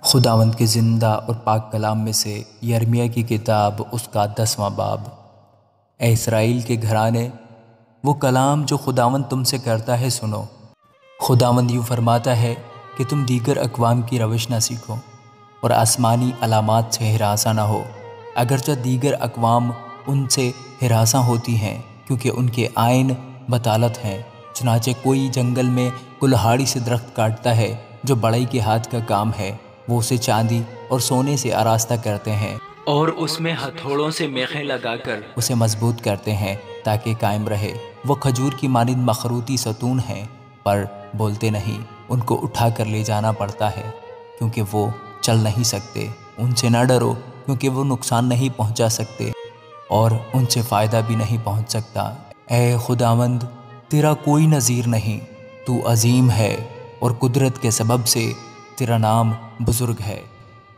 خداوند کے زندہ اور پاک کلام میں سے یرمیہ کی کتاب اس کا 10واں باب۔ اے اسرائیل کے گھرانے، وہ کلام جو خداوند تم سے کرتا ہے سنو۔ خداوند یوں فرماتا ہے کہ تم دیگر اقوام کی روش نہ سیکھو اور آسمانی علامات سے ہراساں نہ ہو، اگرچہ دیگر اقوام ان سے ہراساں ہوتی ہیں کیونکہ ان کے آئین بطالت ہیں۔ چنانچہ کوئی جنگل میں کلہاڑی سے درخت کاٹتا ہے جو بڑئی کے ہاتھ کا کام ہے، وہ اسے چاندی اور سونے سے آراستہ کرتے ہیں اور اس میں ہتھوڑوں سے میخیں لگا کر اسے مضبوط کرتے ہیں تاکہ قائم رہے۔ وہ کھجور کی مانند مخروطی ستون ہیں پر بولتے نہیں، ان کو اٹھا کر لے جانا پڑتا ہے کیونکہ وہ چل نہیں سکتے۔ ان سے نہ ڈرو کیونکہ وہ نقصان نہیں پہنچا سکتے اور ان سے فائدہ بھی نہیں پہنچ سکتا۔ اے خداوند، تیرا کوئی نظیر نہیں، تو عظیم ہے اور قدرت کے سبب سے تیرا نام بزرگ ہے۔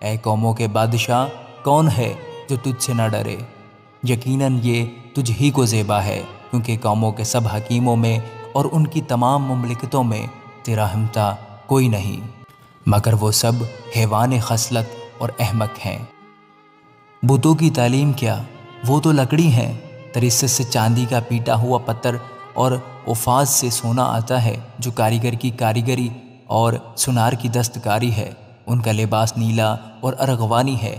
اے قوموں کے بادشاہ، کون ہے جو تجھ سے نہ ڈرے؟ یقیناً یہ تجھ ہی کو زیبا ہے، کیونکہ قوموں کے سب حکیموں میں اور ان کی تمام مملکتوں میں تیرا ہمتا کوئی نہیں، مگر وہ سب حیوان خصلت اور احمق ہیں۔ بتوں کی تعلیم کیا؟ وہ تو لکڑی ہیں۔ ترسس سے چاندی کا پیٹا ہوا پتھر اور اوفاز سے سونا آتا ہے، جو کاریگر کی کاریگری اور سنار کی دستکاری ہے۔ ان کا لباس نیلا اور ارغوانی ہے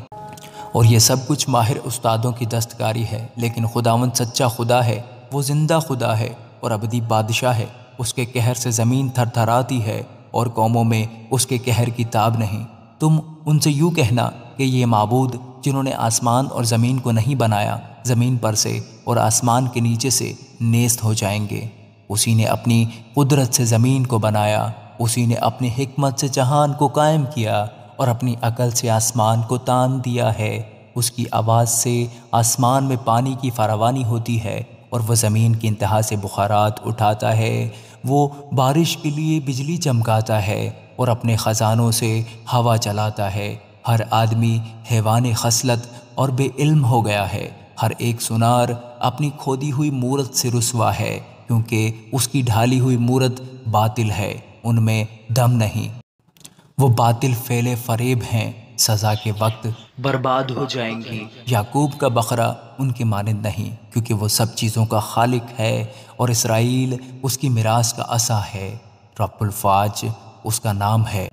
اور یہ سب کچھ ماہر استادوں کی دستکاری ہے۔ لیکن خداوند سچا خدا ہے، وہ زندہ خدا ہے اور ابدی بادشاہ ہے۔ اس کے قہر سے زمین تھر تھراتی ہے اور قوموں میں اس کے قہر کی تاب نہیں۔ تم ان سے یوں کہنا کہ یہ معبود جنہوں نے آسمان اور زمین کو نہیں بنایا، زمین پر سے اور آسمان کے نیچے سے نیست ہو جائیں گے۔ اسی نے اپنی قدرت سے زمین کو بنایا، اسی نے اپنی حکمت سے جہان کو قائم کیا اور اپنی عقل سے آسمان کو تان دیا ہے۔ اس کی آواز سے آسمان میں پانی کی فراوانی ہوتی ہے اور وہ زمین کی انتہا سے بخارات اٹھاتا ہے۔ وہ بارش کے لیے بجلی چمکاتا ہے اور اپنے خزانوں سے ہوا چلاتا ہے۔ ہر آدمی حیوان خصلت اور بے علم ہو گیا ہے۔ ہر ایک سنار اپنی کھودی ہوئی مورت سے رسوا ہے، کیونکہ اس کی ڈھالی ہوئی مورت باطل ہے، ان میں دم نہیں۔ وہ باطل فعل فریب ہیں، سزا کے وقت برباد ہو جائیں گی۔ یعقوب کا بقرہ ان کے مانند نہیں، کیونکہ وہ سب چیزوں کا خالق ہے اور اسرائیل اس کی میراث کا عصا ہے۔ رب الفاج اس کا نام ہے۔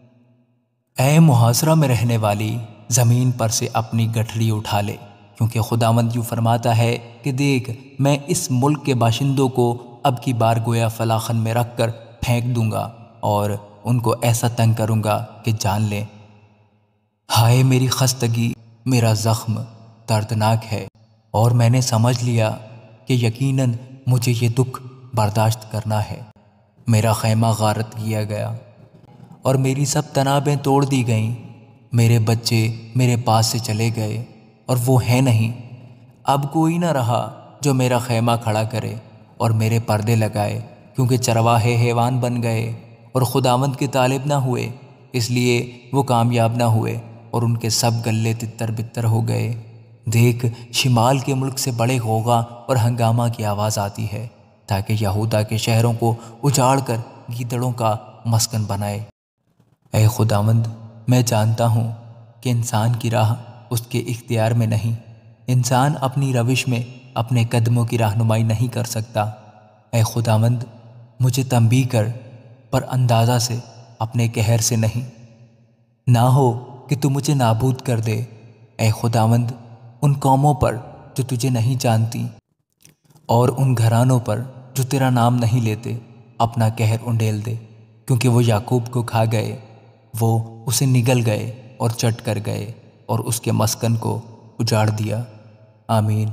اے محاصرہ میں رہنے والی، زمین پر سے اپنی گٹھڑی اٹھا لے، کیونکہ خداوند یوں فرماتا ہے کہ دیکھ، میں اس ملک کے باشندوں کو اب کی بار گویا فلاخن میں رکھ کر پھینک دوں گا اور ان کو ایسا تنگ کروں گا کہ جان لیں۔ ہائے میری خستگی، میرا زخم دردناک ہے، اور میں نے سمجھ لیا کہ یقیناً مجھے یہ دکھ برداشت کرنا ہے۔ میرا خیمہ غارت کیا گیا اور میری سب تنابیں توڑ دی گئیں۔ میرے بچے میرے پاس سے چلے گئے اور وہ ہیں نہیں۔ اب کوئی نہ رہا جو میرا خیمہ کھڑا کرے اور میرے پردے لگائے، کیونکہ چرواہے حیوان بن گئے اور خداوند کے طالب نہ ہوئے، اس لیے وہ کامیاب نہ ہوئے اور ان کے سب گلے تتر بتر ہو گئے۔ دیکھ، شمال کے ملک سے بڑے غوغا اور ہنگامہ کی آواز آتی ہے، تاکہ یہودا کے شہروں کو اجاڑ کر گیدڑوں کا مسکن بنائے۔ اے خداوند، میں جانتا ہوں کہ انسان کی راہ اس کے اختیار میں نہیں، انسان اپنی روش میں اپنے قدموں کی رہنمائی نہیں کر سکتا۔ اے خداوند، مجھے تنبیہ کر، پر اندازہ سے، اپنے قہر سے نہیں، نہ ہو کہ تو مجھے نابود کر دے۔ اے خداوند، ان قوموں پر جو تجھے نہیں جانتی اور ان گھرانوں پر جو تیرا نام نہیں لیتے اپنا قہر انڈیل دے، کیونکہ وہ یعقوب کو کھا گئے، وہ اسے نگل گئے اور چٹ کر گئے اور اس کے مسکن کو اجاڑ دیا۔ آمین۔